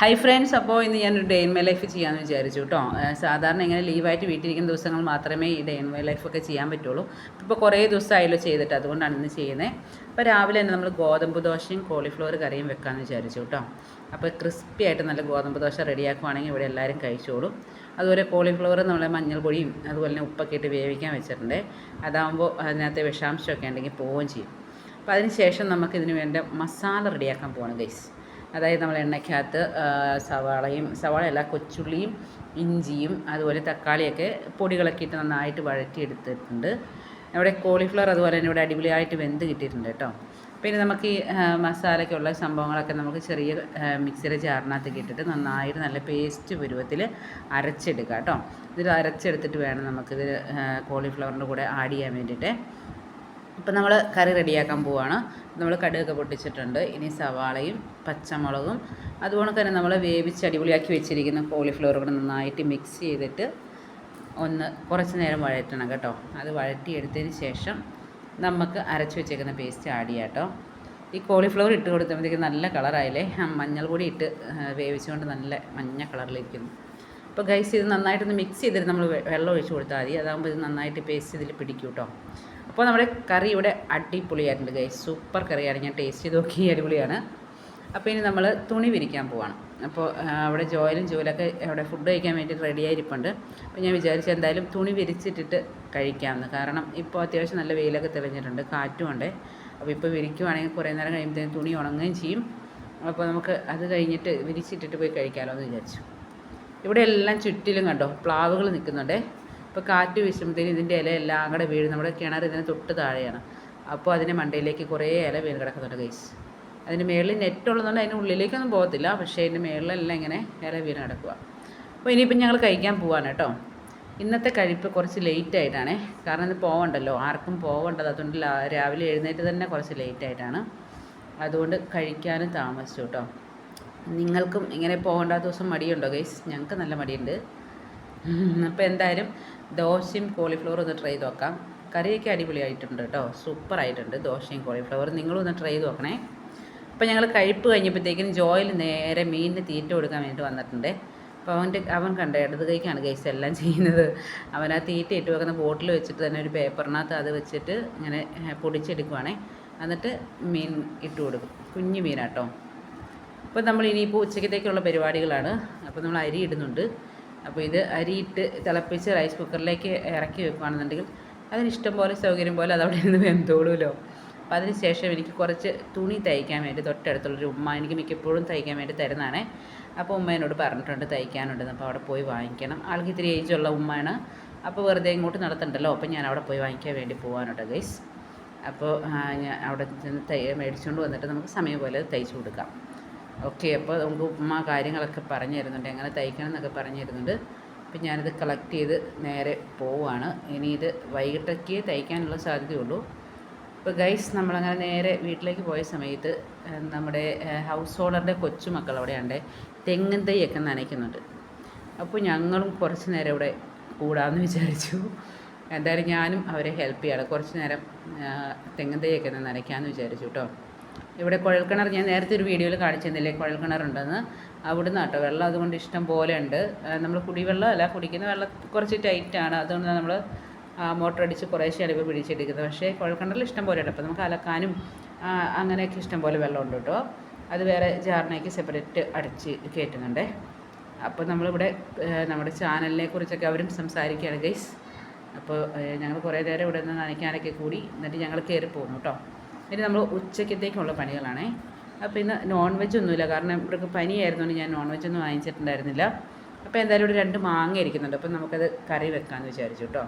Hi friends, അപ്പോൾ ഇന്ന് ഞാനൊരു ഡേ ഇൻ മൈ ലൈഫ് ചെയ്യാമെന്ന് വിചാരിച്ചു കേട്ടോ. സാധാരണ ഇങ്ങനെ ലീവായിട്ട് വീട്ടിലിരിക്കുന്ന ദിവസങ്ങൾ മാത്രമേ ഈ ഡേ ഇൻ മൈ ലൈഫൊക്കെ ചെയ്യാൻ പറ്റുള്ളൂ. ഇപ്പോൾ കുറേ ദിവസമായല്ലോ ചെയ്തിട്ട്, അതുകൊണ്ടാണ് ഇന്ന് ചെയ്യുന്നത്. അപ്പോൾ രാവിലെ തന്നെ നമ്മൾ ഗോതമ്പ് ദോശയും കോളിഫ്ലവർ കറിയും വെക്കാമെന്ന് വിചാരിച്ചു കേട്ടോ. അപ്പോൾ ക്രിസ്പി ആയിട്ട് നല്ല ഗോതമ്പ് ദോശ റെഡിയാക്കുവാണെങ്കിൽ ഇവിടെ എല്ലാവരും കഴിച്ചോളും. അതുപോലെ കോളിഫ്ലവർ നമ്മൾ മഞ്ഞൾപ്പൊടിയും അതുപോലെ തന്നെ ഉപ്പൊക്കെ ഇട്ട് വേവിക്കാൻ വെച്ചിട്ടുണ്ട്. അതാകുമ്പോൾ അതിനകത്തെ വിഷാംശമൊക്കെ ഉണ്ടെങ്കിൽ പോവുകയും ചെയ്യും. അപ്പോൾ അതിന് ശേഷം നമുക്ക് ഇതിന് വേണ്ട മസാല റെഡിയാക്കാൻ പോവാണ് ഗൈസ്. അതായത് നമ്മൾ എണ്ണയ്ക്കകത്ത് സവാളയല്ല, കൊച്ചുള്ളിയും ഇഞ്ചിയും അതുപോലെ തക്കാളിയൊക്കെ പൊടികളൊക്കെ ഇട്ട് നന്നായിട്ട് വഴറ്റിയെടുത്തിട്ടുണ്ട്. ഇവിടെ കോളിഫ്ലവർ അതുപോലെ തന്നെ ഇവിടെ അടിപൊളിയായിട്ട് വെന്ത് കിട്ടിയിട്ടുണ്ട് കേട്ടോ. പിന്നെ നമുക്ക് ഈ മസാലയ്ക്കുള്ള സംഭവങ്ങളൊക്കെ നമുക്ക് ചെറിയ മിക്സിയുടെ ജാറിനകത്തേക്ക് ഇട്ടിട്ട് നന്നായിട്ട് നല്ല പേസ്റ്റ് പരുവത്തിൽ അരച്ചെടുക്കാം കേട്ടോ. ഇതിൽ അരച്ചെടുത്തിട്ട് വേണം നമുക്കിത് കോളിഫ്ലവറിൻ്റെ കൂടെ ആഡ് ചെയ്യാൻ വേണ്ടിയിട്ട്. ഇപ്പം നമ്മൾ കറി റെഡിയാക്കാൻ പോവുകയാണ്. നമ്മൾ കടുകൊക്കെ പൊട്ടിച്ചിട്ടുണ്ട്. ഇനി സവാളയും പച്ചമുളകും അതുപോലെ തന്നെ നമ്മൾ വേവിച്ച് അടിപൊളിയാക്കി വെച്ചിരിക്കുന്ന കോളിഫ്ലവർ കൂടെ നന്നായിട്ട് മിക്സ് ചെയ്തിട്ട് കുറച്ച് നേരം വഴറ്റണം കേട്ടോ. അത് വഴറ്റിയെടുത്തതിന് ശേഷം നമുക്ക് അരച്ച് വെച്ചേക്കുന്ന പേസ്റ്റ് ആഡ് ചെയ്യാം കേട്ടോ. ഈ കോളിഫ്ലവർ ഇട്ട് കൊടുത്തപ്പോഴത്തേക്ക് നല്ല കളറായില്ലേ. മഞ്ഞൾ പൊടി ഇട്ട് വേവിച്ചുകൊണ്ട് നല്ല മഞ്ഞ കളറിലിരിക്കുന്നു. അപ്പോൾ ഗൈസ്, ഇത് നന്നായിട്ടൊന്ന് മിക്സ് ചെയ്തിട്ട് നമ്മൾ വെള്ളം ഒഴിച്ച് കൊടുത്താൽ മതി. അതാകുമ്പോൾ ഇത് നന്നായിട്ട് പേസ്റ്റ് ഇതിൽ പിടിക്കും കേട്ടോ. അപ്പോൾ നമ്മുടെ കറി ഇവിടെ അടിപൊളിയായിട്ടുണ്ട് ഗൈസ്. സൂപ്പർ കറിയാണ്. ഞാൻ ടേസ്റ്റ് ചെയ്ത് നോക്കി, അടിപൊളിയാണ്. അപ്പോൾ ഇനി നമ്മൾ തുണി വിരിക്കാൻ പോവാണ്. അപ്പോൾ അവിടെ ജോലൊക്കെ അവിടെ ഫുഡ് കഴിക്കാൻ വേണ്ടി റെഡിയായിരിപ്പുണ്ട്. അപ്പോൾ ഞാൻ വിചാരിച്ചു എന്തായാലും തുണി വിരിച്ചിട്ടിട്ട് കഴിക്കാമെന്ന്. കാരണം ഇപ്പോൾ അത്യാവശ്യം നല്ല വെയിലൊക്കെ തെളിഞ്ഞിട്ടുണ്ട്, കാറ്റുമുണ്ട്. അപ്പോൾ ഇപ്പോൾ വിരിക്കുവാണെങ്കിൽ കുറേ നേരം കഴിയുമ്പോഴത്തേക്കും തുണി ഉണങ്ങുകയും ചെയ്യും. അപ്പോൾ നമുക്ക് അത് കഴിഞ്ഞിട്ട് വിരിച്ചിട്ടിട്ട് പോയി കഴിക്കാമല്ലോ എന്ന് വിചാരിച്ചു. ഇവിടെ എല്ലാം ചുറ്റിലും കണ്ടോ പ്ലാവുകൾ നിൽക്കുന്നുണ്ട്. ഇപ്പോൾ കാറ്റ് വീശുമ്പോഴത്തേക്കും ഇതിൻ്റെ ഇല എല്ലാം അങ്ങടെ വീഴും. നമ്മുടെ കിണർ ഇതിന് തൊട്ട് താഴെയാണ്. അപ്പോൾ അതിൻ്റെ മണ്ടയിലേക്ക് കുറേ ഇല വീണ് കിടക്കുന്നുണ്ട് ഗൈസ്. അതിൻ്റെ മേളിൽ നെറ്റ് ഉള്ളതുകൊണ്ട് അതിൻ്റെ ഉള്ളിലേക്കൊന്നും പോകത്തില്ല, പക്ഷേ അതിൻ്റെ മേളിലെല്ലാം ഇങ്ങനെ ഇല വീണ് കിടക്കുക. അപ്പോൾ ഇനിയിപ്പം ഞങ്ങൾ കഴിക്കാൻ പോവാണ് കേട്ടോ. ഇന്നത്തെ കഴിപ്പ് കുറച്ച് ലേറ്റായിട്ടാണ്, കാരണം ഇത് പോകണ്ടല്ലോ, ആർക്കും പോകേണ്ടത്. അതുകൊണ്ട് രാവിലെ എഴുന്നേറ്റ് തന്നെ കുറച്ച് ലേറ്റായിട്ടാണ്. അതുകൊണ്ട് കഴിക്കാനും താമസിച്ചു കേട്ടോ. നിങ്ങൾക്കും ഇങ്ങനെ പോകേണ്ട ദിവസം മടിയുണ്ടോ ഗൈസ്? ഞങ്ങൾക്ക് നല്ല മടിയുണ്ട്. അപ്പോൾ എന്തായാലും ദോശയും കോളിഫ്ലവറും ഒന്ന് ട്രൈ ചെയ്ത് നോക്കാം. കറിയൊക്കെ അടിപൊളിയായിട്ടുണ്ട് കേട്ടോ, സൂപ്പറായിട്ടുണ്ട് ദോശയും കോളിഫ്ലവറും. നിങ്ങളും ഒന്ന് ട്രൈ ചെയ്ത് നോക്കണേ. അപ്പോൾ ഞങ്ങൾ കഴിപ്പ് കഴിഞ്ഞപ്പോഴത്തേക്കും ജോയിൽ നേരെ മീനിന് തീറ്റ കൊടുക്കാൻ വേണ്ടി വന്നിട്ടുണ്ട്. അപ്പോൾ അവൻ കണ്ട ഇടത് കൈക്കാണ് ഗൈസ് എല്ലാം ചെയ്യുന്നത്. അവൻ ആ തീറ്റ ഇട്ട് വെക്കുന്ന ബോട്ടിൽ വെച്ചിട്ട് തന്നെ ഒരു പേപ്പറിനകത്ത് അത് വെച്ചിട്ട് ഇങ്ങനെ പൊടിച്ചെടുക്കുവാണേ. എന്നിട്ട് മീൻ ഇട്ട് കൊടുക്കും, കുഞ്ഞു മീനാട്ടോ. അപ്പോൾ നമ്മൾ ഇനിയിപ്പോൾ ഉച്ചക്കത്തേക്കുള്ള പരിപാടികളാണ്. അപ്പോൾ നമ്മൾ അരി ഇടുന്നുണ്ട്. അപ്പോൾ ഇത് അരിയിട്ട് തിളപ്പിച്ച് റൈസ് കുക്കറിലേക്ക് ഇറക്കി വെക്കുകയാണെന്നുണ്ടെങ്കിൽ അതിനിഷ്ടം പോലെ സൗകര്യം പോലെ അതവിടെ ഇരുന്ന് വെന്തോളുമല്ലോ. അപ്പോൾ അതിന് ശേഷം എനിക്ക് കുറച്ച് തുണി തയ്ക്കാൻ വേണ്ടി തൊട്ടടുത്തുള്ളൊരു ഉമ്മ എനിക്ക് മിക്കപ്പോഴും തയ്ക്കാൻ വേണ്ടി തരുന്നതാണ്. അപ്പോൾ ഉമ്മ എന്നോട് പറഞ്ഞിട്ടുണ്ട് തയ്ക്കാനുണ്ടെന്ന്. അപ്പോൾ അവിടെ പോയി വാങ്ങിക്കണം. ആൾക്ക് ഇത്തിരി ഏജുള്ള ഉമ്മയാണ്. അപ്പോൾ വെറുതെ ഇങ്ങോട്ട് നടത്തണ്ടല്ലോ. അപ്പോൾ ഞാൻ അവിടെ പോയി വാങ്ങിക്കാൻ വേണ്ടി പോകാനുണ്ട് ഗൈസ്. അപ്പോൾ ഞാൻ അവിടെ മേടിച്ചുകൊണ്ട് വന്നിട്ട് നമുക്ക് സമയം പോലെ തയ്ച്ചു കൊടുക്കാം. ഓക്കെ. അപ്പോൾ നമുക്ക് ഉമ്മ കാര്യങ്ങളൊക്കെ പറഞ്ഞു തരുന്നുണ്ട്, എങ്ങനെ തയ്ക്കണം എന്നൊക്കെ പറഞ്ഞു തരുന്നുണ്ട്. അപ്പോൾ ഞാനിത് കളക്ട് ചെയ്ത് നേരെ പോവുകയാണ്. ഇനി ഇത് വൈകിട്ടേക്ക് തയ്ക്കാനുള്ള സാധ്യതയുള്ളൂ. അപ്പോൾ ഗൈസ്, നമ്മളങ്ങനെ നേരെ വീട്ടിലേക്ക് പോയ സമയത്ത് നമ്മുടെ ഹൗസ് ഹോൾഡറിൻ്റെ കൊച്ചുമക്കൾ അവിടെയുണ്ട്, തെങ്ങിൻ തൈയൊക്കെ നനയ്ക്കുന്നുണ്ട്. അപ്പോൾ ഞങ്ങളും കുറച്ച് നേരം ഇവിടെ കൂടാമെന്ന് വിചാരിച്ചു. എന്തായാലും ഞാനും അവരെ ഹെൽപ്പ് ചെയ്യാണ്. കുറച്ച് നേരം തെങ്ങിൻ തൈയൊക്കെ നനയ്ക്കാമെന്ന് വിചാരിച്ചു കേട്ടോ. ഇവിടെ കുഴൽക്കിണർ ഞാൻ നേരത്തെ ഒരു വീഡിയോയിൽ കാണിച്ചിരുന്നില്ലേ, കുഴൽക്കിണറുണ്ടെന്ന്. അവിടുന്ന് കേട്ടോ വെള്ളം അതുകൊണ്ട് ഇഷ്ടം പോലെ ഉണ്ട്. നമ്മൾ കുടിവെള്ളം അല്ല, കുടിക്കുന്ന വെള്ളം കുറച്ച് ടൈറ്റാണ്. അതുകൊണ്ട് നമ്മൾ മോട്ടർ അടിച്ച് കുറേശ്ശെ അടിവ് പിടിച്ചെടുക്കുന്നത്. പക്ഷേ കുഴൽക്കിണറിൽ ഇഷ്ടം പോലെ ഉണ്ട്. അപ്പോൾ നമുക്ക് അലക്കാനും അങ്ങനെയൊക്കെ ഇഷ്ടം പോലെ വെള്ളമുണ്ട് കേട്ടോ. അത് വേറെ ജാറിനേക്ക് സെപ്പറേറ്റ് അടിച്ച് കയറ്റുന്നുണ്ട്. അപ്പോൾ നമ്മളിവിടെ നമ്മുടെ ചാനലിനെ കുറിച്ചൊക്കെ അവരും സംസാരിക്കുകയാണ് ഗൈസ്. അപ്പോൾ ഞങ്ങൾ കുറേ നേരം ഇവിടെ നിന്ന് നനയ്ക്കാനൊക്കെ കൂടി, എന്നിട്ട് ഞങ്ങൾ കയറി പോകുന്നു കേട്ടോ. ഇനി നമ്മൾ ഉച്ചക്കത്തേക്കുള്ള പണികളാണേ. അപ്പോൾ ഇന്ന് നോൺ വെജ് ഒന്നുമില്ല, കാരണം ഇവർക്ക് പനിയായിരുന്നുകൊണ്ട് ഞാൻ നോൺ വെജ് ഒന്നും വാങ്ങിച്ചിട്ടുണ്ടായിരുന്നില്ല. അപ്പോൾ എന്തായാലും ഇവിടെ 2 മാങ്ങ ഇരിക്കുന്നുണ്ട്. അപ്പോൾ നമുക്കത് കറി വെക്കാമെന്ന് വിചാരിച്ചു കേട്ടോ.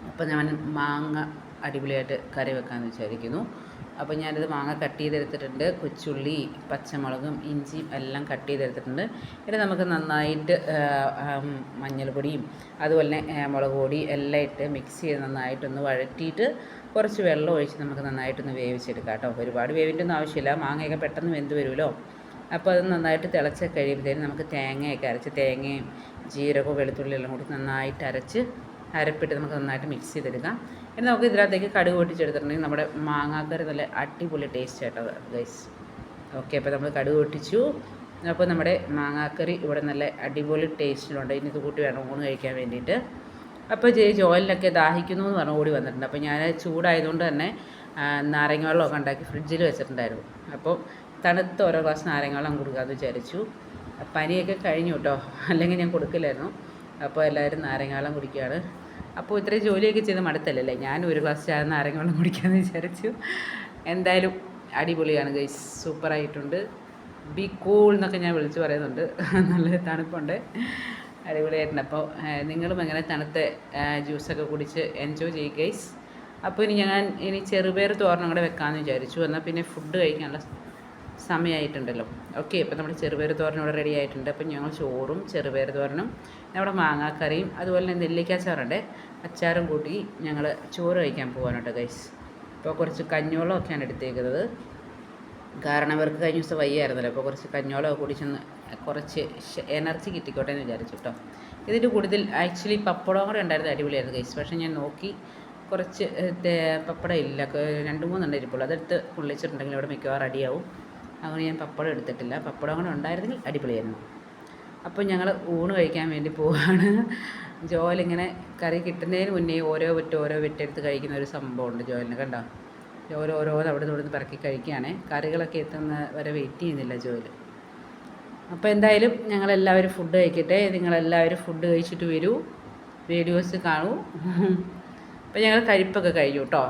അപ്പോൾ ഞാൻ മാങ്ങ അടിപൊളിയായിട്ട് കറി വെക്കാമെന്ന് വിചാരിക്കുന്നു. അപ്പോൾ ഞാനിത് മാങ്ങ കട്ട് ചെയ്തെടുത്തിട്ടുണ്ട്. കൊച്ചുള്ളി, പച്ചമുളകും ഇഞ്ചിയും എല്ലാം കട്ട് ചെയ്തെടുത്തിട്ടുണ്ട്. ഇനി നമുക്ക് നന്നായിട്ട് മഞ്ഞൾപ്പൊടിയും അതുപോലെ തന്നെ മുളക് പൊടി എല്ലാം ഇട്ട് മിക്സ് ചെയ്ത് നന്നായിട്ടൊന്ന് വഴറ്റിയിട്ട് കുറച്ച് വെള്ളം ഒഴിച്ച് നമുക്ക് നന്നായിട്ടൊന്ന് വേവിച്ചെടുക്കാം കേട്ടോ. ഒരുപാട് വേവിൻ്റെ ഒന്നും ആവശ്യമില്ല, മാങ്ങയൊക്കെ പെട്ടെന്ന് വെന്ത് വരുമല്ലോ. അപ്പോൾ അത് നന്നായിട്ട് തിളച്ച് കഴിയുമ്പോഴത്തേനും നമുക്ക് തേങ്ങയൊക്കെ അരച്ച്, തേങ്ങയും ജീരകവും വെളുത്തുള്ളി എല്ലാം കൂടി നന്നായിട്ട് അരപ്പിട്ട് നമുക്ക് നന്നായിട്ട് മിക്സ് ചെയ്തെടുക്കാം. ഇനി നമുക്ക് ഇതിനകത്തേക്ക് കടുക് പൊട്ടിച്ചെടുത്തിട്ടുണ്ടെങ്കിൽ നമ്മുടെ മാങ്ങാക്കറി നല്ല അടിപൊളി ടേസ്റ്റ് ആയിട്ടോ ഗൈസ്. ഓക്കെ. അപ്പോൾ നമ്മൾ കടുക് പൊട്ടിച്ചു, അപ്പോൾ നമ്മുടെ മാങ്ങാക്കറി ഇവിടെ നല്ല അടിപൊളി ടേസ്റ്റിലുണ്ട്. ഇനി ഇത് കൂട്ടി വേണം ഊണ് കഴിക്കാൻ വേണ്ടിയിട്ട്. അപ്പോൾ ജോലിലൊക്കെ ദാഹിക്കുന്നു എന്ന് പറഞ്ഞ് ഓടി വന്നിട്ടുണ്ട്. അപ്പോൾ ഞാൻ ചൂടായതുകൊണ്ട് തന്നെ നാരങ്ങ വെള്ളമൊക്കെ ഉണ്ടാക്കി ഫ്രിഡ്ജിൽ വെച്ചിട്ടുണ്ടായിരുന്നു. അപ്പോൾ തണുത്ത ഓരോ ഗ്ലാസ് നാരങ്ങ വെള്ളം കൊടുക്കാമെന്ന് വിചാരിച്ചു. പനിയൊക്കെ കഴിഞ്ഞു കേട്ടോ, അല്ലെങ്കിൽ ഞാൻ കൊടുക്കില്ലായിരുന്നു. അപ്പോൾ എല്ലാവരും നാരങ്ങ വെള്ളം കുടിക്കുകയാണ്. അപ്പോൾ ഇത്രയും ജോലിയൊക്കെ ചെയ്ത് മടുത്തല്ലേ, ഞാൻ ഒരു ഗ്ലാസ് ചായ നാരങ്ങ വെള്ളം കുടിക്കാമെന്ന് വിചാരിച്ചു. എന്തായാലും അടിപൊളിയാണ് ഗൈസ്, സൂപ്പറായിട്ടുണ്ട്. ബി കൂൾ എന്നൊക്കെ ഞാൻ വിളിച്ച് പറയുന്നുണ്ട്. നല്ല തണുപ്പുണ്ട്, അടിപൊളിയായിട്ടുണ്ട്. അപ്പോൾ നിങ്ങളും എങ്ങനെ തണുത്ത ജ്യൂസൊക്കെ കുടിച്ച് എൻജോയ് ചെയ്യുക ഗൈസ്. അപ്പോൾ ഇനി ചെറുപയർ തോരനും കൂടെ വെക്കാമെന്ന് വിചാരിച്ചു. എന്നാൽ പിന്നെ ഫുഡ് കഴിക്കാനുള്ള സമയമായിട്ടുണ്ടല്ലോ. ഓക്കെ, അപ്പോൾ നമ്മുടെ ചെറുപയർ തോരൻ ഇവിടെ റെഡി ആയിട്ടുണ്ട്. അപ്പോൾ ഞങ്ങൾ ചോറും ചെറുപയർ തോരനും നമ്മുടെ മാങ്ങാക്കറിയും അതുപോലെ തന്നെ നെല്ലിക്കാച്ചാറുണ്ട്, അച്ചാറും കൂട്ടി ഞങ്ങൾ ചോറ് കഴിക്കാൻ പോകാനുണ്ട് ഗൈസ്. അപ്പോൾ കുറച്ച് കഞ്ഞോളമൊക്കെയാണ് എടുത്തേക്കുന്നത്, കാരണം അവർക്ക് കഴിഞ്ഞ ദിവസം വയ്യായിരുന്നല്ലോ. അപ്പോൾ കുറച്ച് കഞ്ഞോളമൊക്കെ കുടിച്ചൊന്ന് കുറച്ച് എനർജി കിട്ടിക്കോട്ടെ എന്ന് വിചാരിച്ചു കേട്ടോ. ഇതിൻ്റെ കൂടുതൽ ആക്ച്വലി പപ്പടം കൂടെ ഉണ്ടായിരുന്നു, അടിപൊളിയായിരുന്നു ഗൈസ്. പക്ഷേ ഞാൻ നോക്കി കുറച്ച് പപ്പടം ഇല്ല, 2-3 ഇരിപ്പുള്ളൂ. അതെടുത്ത് പൊള്ളിച്ചിട്ടുണ്ടെങ്കിൽ ഇവിടെ മിക്കവാറും അടിയാവും. അങ്ങനെ ഞാൻ പപ്പടം എടുത്തിട്ടില്ല. പപ്പടം കൂടെ ഉണ്ടായിരുന്നെങ്കിൽ അടിപൊളിയായിരുന്നു. അപ്പോൾ ഞങ്ങൾ ഊണ് കഴിക്കാൻ വേണ്ടി പോവുകയാണ്. ജോലിങ്ങനെ കറി കിട്ടുന്നതിന് മുന്നേ ഓരോ വിട്ടെടുത്ത് കഴിക്കുന്ന ഒരു സംഭവമുണ്ട് ജോലിന്, കണ്ടോ? ഓരോന്ന് അവിടെ നിന്ന് പിറക്കി കഴിക്കുകയാണ്. കറികളൊക്കെ എത്തുന്ന വരെ വെയിറ്റ് ചെയ്യുന്നില്ല ജോലി. അപ്പോൾ എന്തായാലും ഞങ്ങളെല്ലാവരും ഫുഡ് കഴിക്കട്ടെ. നിങ്ങളെല്ലാവരും ഫുഡ് കഴിച്ചിട്ട് വരൂ, വീഡിയോസ് കാണൂ. അപ്പോൾ ഞങ്ങൾ കഴിപ്പൊക്കെ കഴിഞ്ഞു കേട്ടോ.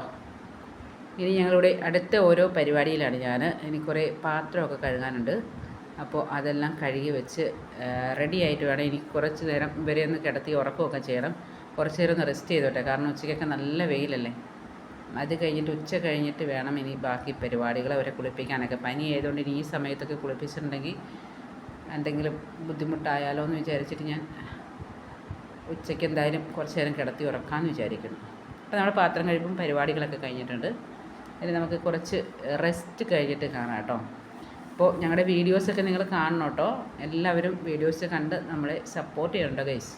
ഇനി ഞങ്ങളിവിടെ അടുത്ത ഓരോ പരിപാടിയിലാണ് ഇനി കുറേ പാത്രമൊക്കെ കഴുകാനുണ്ട്. അപ്പോൾ അതെല്ലാം കഴുകി വെച്ച് റെഡി ആയിട്ട് വേണം. ഇനി കുറച്ച് നേരം ഇവരെ ഒന്ന് കിടത്തി ഉറക്കമൊക്കെ ചെയ്യണം. കുറച്ച് നേരം ഒന്ന് റെസ്റ്റ് ചെയ്തോട്ടെ, കാരണം ഉച്ചയ്ക്കൊക്കെ നല്ല വെയിലല്ലേ. അത് കഴിഞ്ഞിട്ട് ഉച്ച കഴിഞ്ഞിട്ട് വേണം ഇനി ബാക്കി പരിപാടികൾ, അവരെ കുളിപ്പിക്കാനൊക്കെ. പനി ആയതുകൊണ്ട് ഇനി ഈ സമയത്തൊക്കെ കുളിപ്പിച്ചിട്ടുണ്ടെങ്കിൽ എന്തെങ്കിലും ബുദ്ധിമുട്ടായാലോ എന്ന് വിചാരിച്ചിട്ട് ഞാൻ ഉച്ചയ്ക്ക് എന്തായാലും കുറച്ച് നേരം കിടത്തി ഉറക്കാമെന്ന് വിചാരിക്കുന്നു. അപ്പോൾ നമ്മുടെ പാത്രം കഴിയുമ്പം പരിപാടികളൊക്കെ കഴിഞ്ഞിട്ടുണ്ട്. ഇനി നമുക്ക് കുറച്ച് റെസ്റ്റ് കഴിഞ്ഞിട്ട് കാണാം കേട്ടോ. അപ്പോൾ ഞങ്ങളുടെ വീഡിയോസൊക്കെ നിങ്ങൾ കാണണം കേട്ടോ. എല്ലാവരും വീഡിയോസ് കണ്ട് നമ്മളെ സപ്പോർട്ട് ചെയ്യണ്ട ഗൈസ്.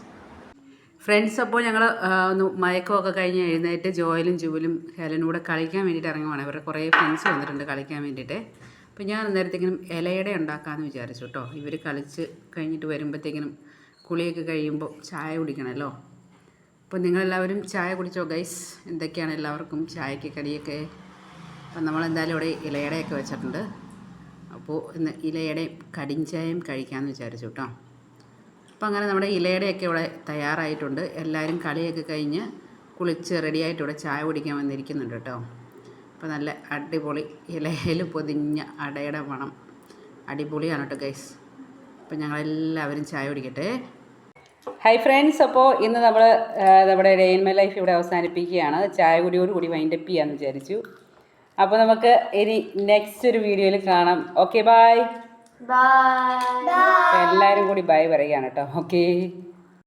ഫ്രണ്ട്സ്, അപ്പോൾ ഞങ്ങൾ മയക്കമൊക്കെ കഴിഞ്ഞ് എഴുന്നേറ്റ് ജോയലും ജൂലും ഹെലനും കൂടെ കളിക്കാൻ വേണ്ടിയിട്ട് ഇറങ്ങുവാണ്. അവരുടെ കുറേ ഫ്രണ്ട്സ് വന്നിട്ടുണ്ട് കളിക്കാൻ വേണ്ടിയിട്ട്. അപ്പോൾ ഞാൻ അന്നേരത്തേക്കിനും ഇലയുടെ ഉണ്ടാക്കാമെന്ന് വിചാരിച്ചു കേട്ടോ. ഇവർ കളിച്ച് കഴിഞ്ഞിട്ട് വരുമ്പോഴത്തേക്കിനും കുളിയൊക്കെ കഴിയുമ്പോൾ ചായ കുടിക്കണമല്ലോ. അപ്പോൾ നിങ്ങളെല്ലാവരും ചായ കുടിച്ചോ ഗൈസ്? എന്തൊക്കെയാണ് എല്ലാവർക്കും ചായക്ക് കടിയൊക്കെ? അപ്പം നമ്മളെന്തായാലും ഇവിടെ ഇലയുടെയൊക്കെ വെച്ചിട്ടുണ്ട്. അപ്പോൾ ഇന്ന് ഇലയുടെയും കടിഞ്ചായയും കഴിക്കാമെന്ന് വിചാരിച്ചു കേട്ടോ. അപ്പോൾ അങ്ങനെ നമ്മുടെ ഇലയുടെയൊക്കെ ഇവിടെ തയ്യാറായിട്ടുണ്ട്. എല്ലാവരും കളിയൊക്കെ കഴിഞ്ഞ് കുളിച്ച് റെഡിയായിട്ട് ഇവിടെ ചായ കുടിക്കാൻ വന്നിരിക്കുന്നുണ്ട് കേട്ടോ. അപ്പോൾ നല്ല അടിപൊളി ഇലയിൽ പൊതിഞ്ഞ അടയുടെ മണം, അടിപൊളിയാണ് കേട്ടോ ഗൈസ്. അപ്പോൾ ഞങ്ങളെല്ലാവരും ചായ കുടിക്കട്ടെ. ഹായ് ഫ്രണ്ട്സ്, അപ്പോൾ ഇന്ന് നമ്മൾ നമ്മുടെ ഡേ ഇൻ മൈ ലൈഫ് ഇവിടെ അവസാനിപ്പിക്കുകയാണ്. ചായ കുടിയോടുകൂടി വൈൻഡപ്പ് ചെയ്യാമെന്ന് വിചാരിച്ചു. അപ്പോൾ നമുക്ക് ഇനി നെക്സ്റ്റ് ഒരു വീഡിയോയിൽ കാണാം. Okay, bye. എല്ലാവരും കൂടി ബൈ പറയുകയാണ് കേട്ടോ. ഓക്കെ.